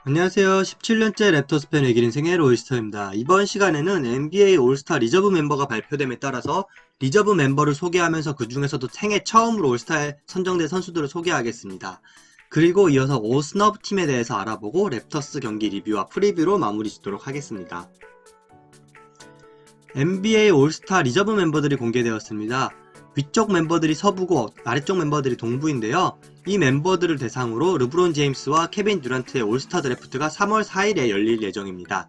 안녕하세요. 17년째 랩터스 팬 외길 인생의 로이스터입니다. 이번 시간에는 NBA 올스타 리저브 멤버가 발표됨에 따라서 리저브 멤버를 소개하면서 그 중에서도 생애 처음으로 올스타에 선정된 선수들을 소개하겠습니다. 그리고 이어서 오스너브 팀에 대해서 알아보고 랩터스 경기 리뷰와 프리뷰로 마무리 짓도록 하겠습니다. NBA 올스타 리저브 멤버들이 공개되었습니다. 위쪽 멤버들이 서부고 아래쪽 멤버들이 동부인데요. 이 멤버들을 대상으로 르브론 제임스와 케빈 듀란트의 올스타 드래프트가 3월 4일에 열릴 예정입니다.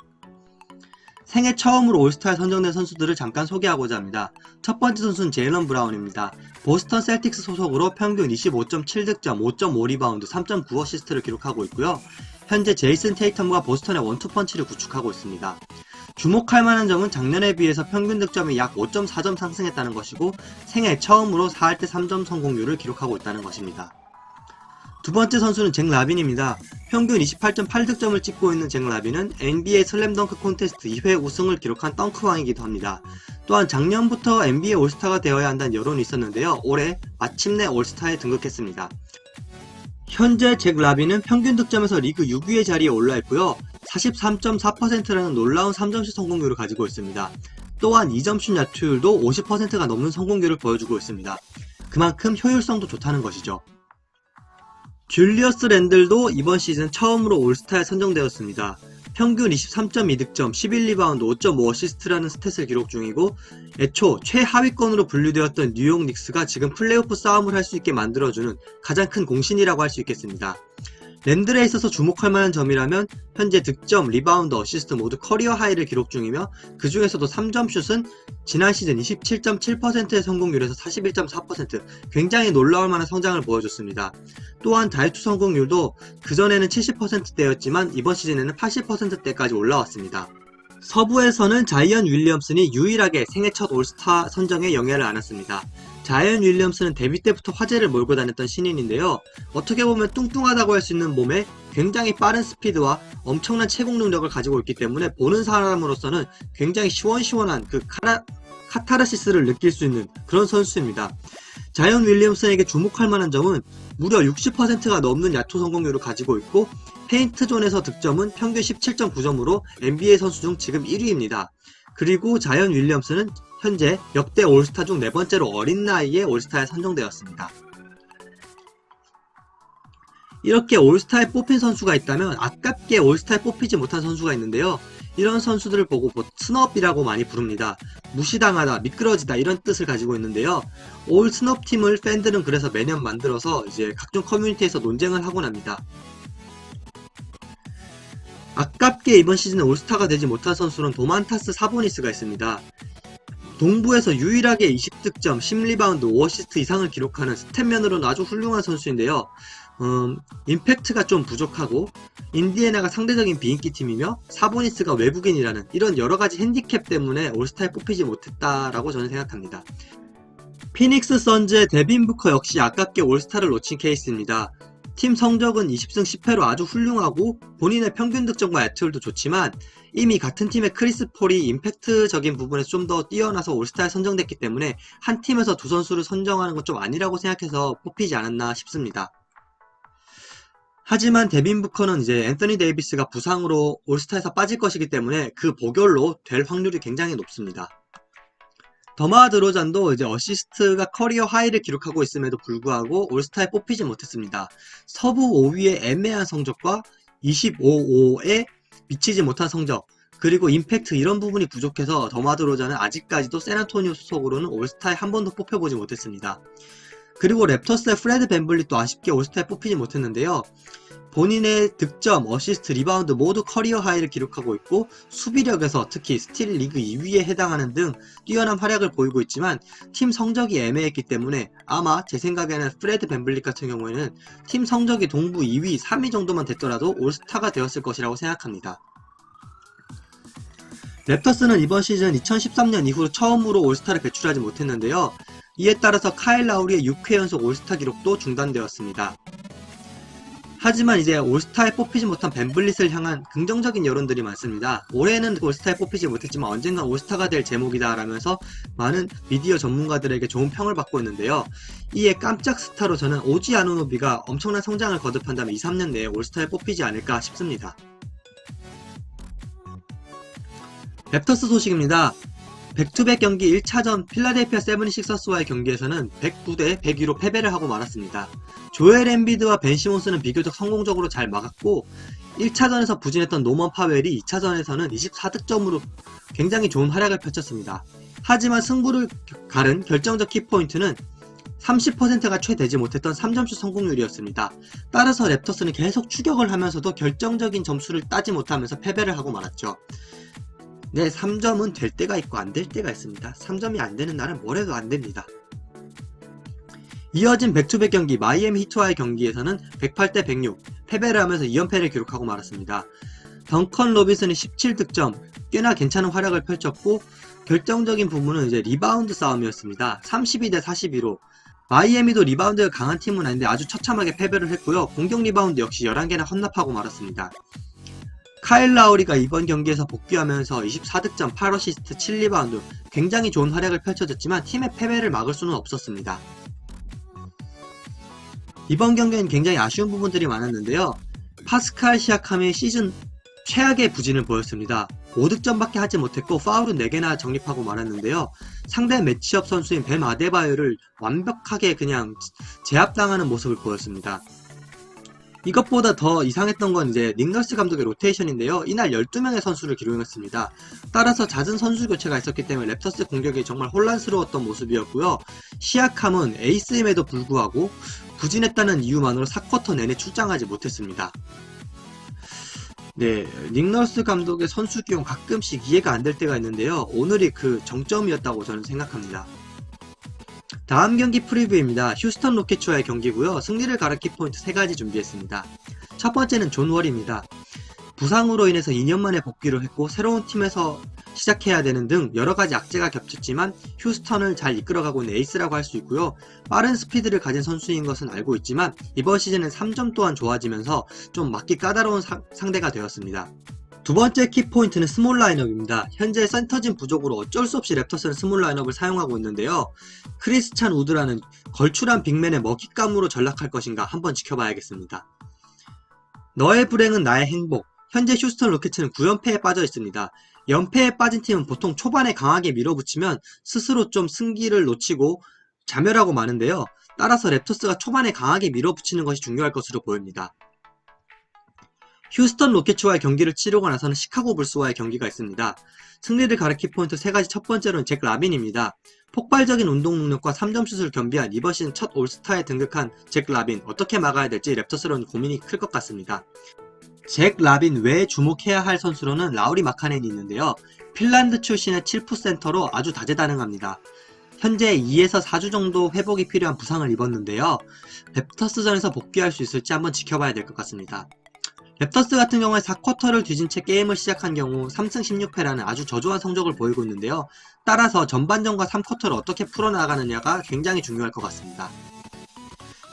생애 처음으로 올스타에 선정된 선수들을 잠깐 소개하고자 합니다. 첫 번째 선수는 제일런 브라운입니다. 보스턴 셀틱스 소속으로 평균 25.7득점, 5.5리바운드, 3.9어시스트를 기록하고 있고요. 현재 제이슨 테이텀과 보스턴의 원투펀치를 구축하고 있습니다. 주목할 만한 점은 작년에 비해서 평균 득점이 약 5.4점 상승했다는 것이고 생애 처음으로 4할 때 3점 성공률을 기록하고 있다는 것입니다. 두 번째 선수는 잭 라빈입니다. 평균 28.8득점을 찍고 있는 잭 라빈은 NBA 슬램덩크 콘테스트 2회 우승을 기록한 덩크왕이기도 합니다. 또한 작년부터 NBA 올스타가 되어야 한다는 여론이 있었는데요. 올해 마침내 올스타에 등극했습니다. 현재 잭 라빈은 평균 득점에서 리그 6위의 자리에 올라있고요. 43.4%라는 놀라운 3점슛 성공률을 가지고 있습니다. 또한 2점슛 야투율도 50%가 넘는 성공률을 보여주고 있습니다. 그만큼 효율성도 좋다는 것이죠. 줄리어스 랜들도 이번 시즌 처음으로 올스타에 선정되었습니다. 평균 23.2득점, 11리바운드, 5.5어시스트라는 스탯을 기록 중이고 애초 최하위권으로 분류되었던 뉴욕 닉스가 지금 플레이오프 싸움을 할 수 있게 만들어주는 가장 큰 공신이라고 할 수 있겠습니다. 랜들에 있어서 주목할 만한 점이라면 현재 득점, 리바운드, 어시스트 모두 커리어 하이를 기록 중이며 그 중에서도 3점슛은 지난 시즌 27.7%의 성공률에서 41.4% 굉장히 놀라울 만한 성장을 보여줬습니다. 또한 다이투 성공률도 그전에는 70%대였지만 이번 시즌에는 80%대까지 올라왔습니다. 서부에서는 자이언 윌리엄슨이 유일하게 생애 첫 올스타 선정에 영예를 안았습니다. 자이언 윌리엄슨은 데뷔 때부터 화제를 몰고 다녔던 신인인데요. 어떻게 보면 뚱뚱하다고 할 수 있는 몸에 굉장히 빠른 스피드와 엄청난 체공 능력을 가지고 있기 때문에 보는 사람으로서는 굉장히 시원시원한 그 카타르시스를 느낄 수 있는 그런 선수입니다. 자이언 윌리엄슨에게 주목할 만한 점은 무려 60%가 넘는 야투 성공률을 가지고 있고 페인트존에서 득점은 평균 17.9점으로 NBA 선수 중 지금 1위입니다. 그리고 자이언 윌리엄슨은 현재 역대 올스타 중 4번째로 어린 나이에 올스타에 선정되었습니다. 이렇게 올스타에 뽑힌 선수가 있다면 아깝게 올스타에 뽑히지 못한 선수가 있는데요. 이런 선수들을 보고 스너비라고 많이 부릅니다. 무시당하다, 미끄러지다 이런 뜻을 가지고 있는데요. 올 스너브 팀을 팬들은 그래서 매년 만들어서 이제 각종 커뮤니티에서 논쟁을 하곤 합니다. 아깝게 이번 시즌에 올스타가 되지 못한 선수는 도만타스 사보니스가 있습니다. 동부에서 유일하게 20득점, 10리바운드, 5어시스트 이상을 기록하는 스탯면으로는 아주 훌륭한 선수인데요. 임팩트가 좀 부족하고 인디애나가 상대적인 비인기 팀이며 사보니스가 외국인이라는 이런 여러가지 핸디캡 때문에 올스타에 뽑히지 못했다라고 저는 생각합니다. 피닉스 선즈의 데빈 부커 역시 아깝게 올스타를 놓친 케이스입니다. 팀 성적은 20승 10패로 아주 훌륭하고 본인의 평균 득점과 야투율도 좋지만 이미 같은 팀의 크리스 폴이 임팩트적인 부분에서 좀 더 뛰어나서 올스타에 선정됐기 때문에 한 팀에서 두 선수를 선정하는 건 좀 아니라고 생각해서 뽑히지 않았나 싶습니다. 하지만 데빈 부커는 이제 앤서니 데이비스가 부상으로 올스타에서 빠질 것이기 때문에 그 보결로 될 확률이 굉장히 높습니다. 더마 드로잔도 이제 어시스트가 커리어 하이를 기록하고 있음에도 불구하고 올스타에 뽑히지 못했습니다. 서부 5위의 애매한 성적과 25에 미치지 못한 성적 그리고 임팩트 이런 부분이 부족해서 더마 드로잔은 아직까지도 샌안토니오 소속으로는 올스타에 한 번도 뽑혀보지 못했습니다. 그리고 랩터스의 프레드 밴블릿도 아쉽게 올스타에 뽑히지 못했는데요. 본인의 득점, 어시스트, 리바운드 모두 커리어 하이를 기록하고 있고 수비력에서 특히 스틸 리그 2위에 해당하는 등 뛰어난 활약을 보이고 있지만 팀 성적이 애매했기 때문에 아마 제 생각에는 프레드 밴블릿 같은 경우에는 팀 성적이 동부 2위, 3위 정도만 됐더라도 올스타가 되었을 것이라고 생각합니다. 랩터스는 이번 시즌 2013년 이후 처음으로 올스타를 배출하지 못했는데요. 이에 따라서 카일 라우리의 6회 연속 올스타 기록도 중단되었습니다. 하지만 이제 올스타에 뽑히지 못한 벤블릿을 향한 긍정적인 여론들이 많습니다. 올해는 올스타에 뽑히지 못했지만 언젠간 올스타가 될 제목이다 라면서 많은 미디어 전문가들에게 좋은 평을 받고 있는데요. 이에 깜짝 스타로 저는 오지 아누노비가 엄청난 성장을 거듭한다면 2-3년 내에 올스타에 뽑히지 않을까 싶습니다. 랩터스 소식입니다. 백투백 경기 1차전 필라델피아 세븐티식서스와의 경기에서는 109대 102로 패배를 하고 말았습니다. 조엘 엠비드와 벤 시몬스는 비교적 성공적으로 잘 막았고 1차전에서 부진했던 노먼 파웰이 2차전에서는 24득점으로 굉장히 좋은 활약을 펼쳤습니다. 하지만 승부를 가른 결정적 키포인트는 30%가 채 되지 못했던 3점슛 성공률이었습니다. 따라서 랩터스는 계속 추격을 하면서도 결정적인 점수를 따지 못하면서 패배를 하고 말았죠. 네, 3점은 될 때가 있고 안 될 때가 있습니다. 3점이 안 되는 날은 뭘 해도 안 됩니다. 이어진 백투백 경기 마이애미 히트와의 경기에서는 108대 106 패배를 하면서 2연패를 기록하고 말았습니다. 덩컨 로빈슨이 17득점 꽤나 괜찮은 활약을 펼쳤고 결정적인 부분은 이제 리바운드 싸움이었습니다. 32대 42로 마이애미도 리바운드가 강한 팀은 아닌데 아주 처참하게 패배를 했고요. 공격 리바운드 역시 11개나 헌납하고 말았습니다. 카일 라우리가 이번 경기에서 복귀하면서 24득점, 8어시스트, 7리바운드 굉장히 좋은 활약을 펼쳐줬지만 팀의 패배를 막을 수는 없었습니다. 이번 경기는 굉장히 아쉬운 부분들이 많았는데요. 파스칼 시아캄이 시즌 최악의 부진을 보였습니다. 5득점밖에 하지 못했고 파울은 4개나 적립하고 말았는데요. 상대 매치업 선수인 뱀 아데바요를 완벽하게 그냥 제압당하는 모습을 보였습니다. 이것보다 더 이상했던 건 이제 닉 널스 감독의 로테이션인데요. 이날 12명의 선수를 기용했습니다. 따라서 잦은 선수 교체가 있었기 때문에 랩터스 공격이 정말 혼란스러웠던 모습이었고요. 시아캄은 에이스임에도 불구하고 부진했다는 이유만으로 4쿼터 내내 출장하지 못했습니다. 네, 닉 널스 감독의 선수 기용 가끔씩 이해가 안 될 때가 있는데요. 오늘이 그 정점이었다고 저는 생각합니다. 다음 경기 프리뷰입니다. 휴스턴 로켓츠와의 경기고요. 승리를 가른 키포인트 3가지 준비했습니다. 첫 번째는 존 월입니다. 부상으로 인해서 2년 만에 복귀를 했고 새로운 팀에서 시작해야 되는 등 여러가지 악재가 겹쳤지만 휴스턴을 잘 이끌어가고 있는 에이스라고 할 수 있고요. 빠른 스피드를 가진 선수인 것은 알고 있지만 이번 시즌은 3점 또한 좋아지면서 좀 맞기 까다로운 상대가 되었습니다. 두 번째 키포인트는 스몰 라인업입니다. 현재 센터진 부족으로 어쩔 수 없이 랩터스는 스몰 라인업을 사용하고 있는데요. 크리스찬 우드라는 걸출한 빅맨의 먹잇감으로 전락할 것인가 한번 지켜봐야겠습니다. 너의 불행은 나의 행복. 현재 휴스턴 로켓츠는 9연패에 빠져 있습니다. 연패에 빠진 팀은 보통 초반에 강하게 밀어붙이면 스스로 좀 승기를 놓치고 자멸하고 마는데요. 따라서 랩터스가 초반에 강하게 밀어붙이는 것이 중요할 것으로 보입니다. 휴스턴 로켓츠와의 경기를 치르고 나서는 시카고 불스와의 경기가 있습니다. 승리를 가른 키포인트 3가지. 첫 번째로는 잭 라빈입니다. 폭발적인 운동 능력과 3점슛을 겸비한 이번 시즌 첫 올스타에 등극한 잭 라빈, 어떻게 막아야 될지 랩터스로는 고민이 클 것 같습니다. 잭 라빈 외에 주목해야 할 선수로는 라우리 마카넨이 있는데요. 핀란드 출신의 7프 센터로 아주 다재다능합니다. 현재 2에서 4주 정도 회복이 필요한 부상을 입었는데요. 랩터스전에서 복귀할 수 있을지 한번 지켜봐야 될 것 같습니다. 랩터스 같은 경우에 4쿼터를 뒤진 채 게임을 시작한 경우 3승 16패라는 아주 저조한 성적을 보이고 있는데요. 따라서 전반전과 3쿼터를 어떻게 풀어나가느냐가 굉장히 중요할 것 같습니다.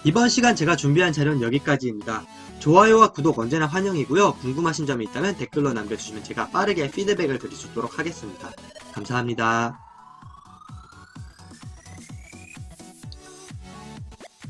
이번 시간 제가 준비한 자료는 여기까지입니다. 좋아요와 구독 언제나 환영이고요. 궁금하신 점이 있다면 댓글로 남겨주시면 제가 빠르게 피드백을 드릴 수 있도록 하겠습니다. 감사합니다.